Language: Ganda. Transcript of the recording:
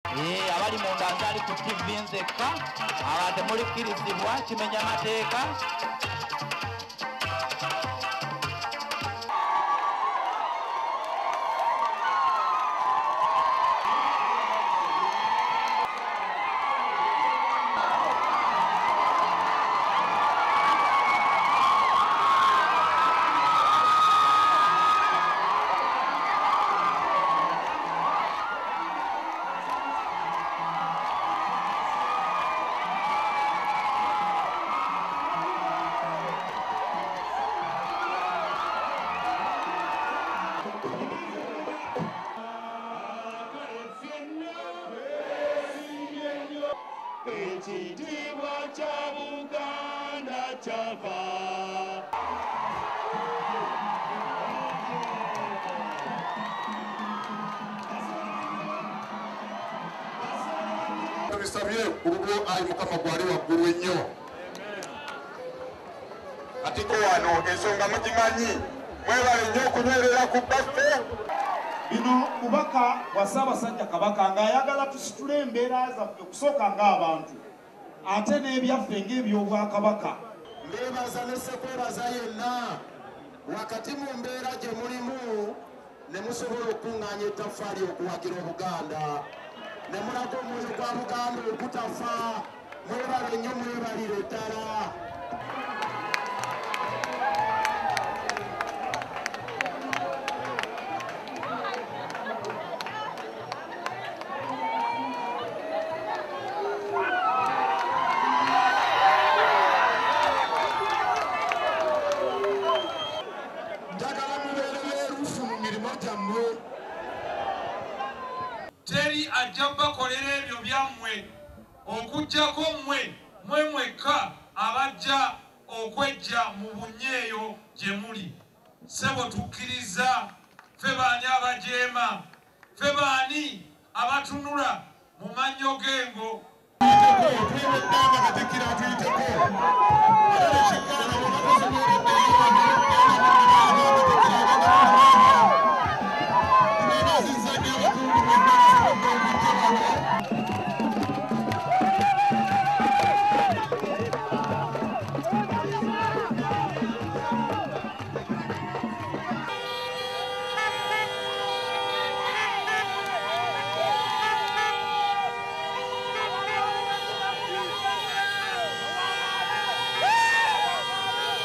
abali mu ndanzali ku TV nzekka abantu mulikkirizibwa kimenya mateeka. Ekitiibwa kya Buganda kyava. Tubisabye kubwo ayi Mukama gwali waggulu ennyo. Atiko wano ensonga mugimanyi mwebale nnyo okunywerera ku bbaffe. Bino mubaka wa Ssaabasajja Kabaka ng'ayagala tusitule embeera zaffe okusooka ng'abantu ate n'ebyaffe ng'ebyobwakabaka. Mbeebaza ne sekwebaza yenna wakati mu mbeera gye mulimu ne musobola okukuŋŋaanya ettaffaali okuwagira Obuganda ne mulaga omwoyo gwa Buganda ogutafa. Mwebale nnyo, mwebalire ddala. Teri ajja bakolera ebyo byammwe okujjako mmwe mwekka abajja okwejja mu bunyeeyo gye muli. Ssebo tukkiriza, ffe baani abajeema, ffe baani abatunula mu mannyo g'engo. Tuyiteko,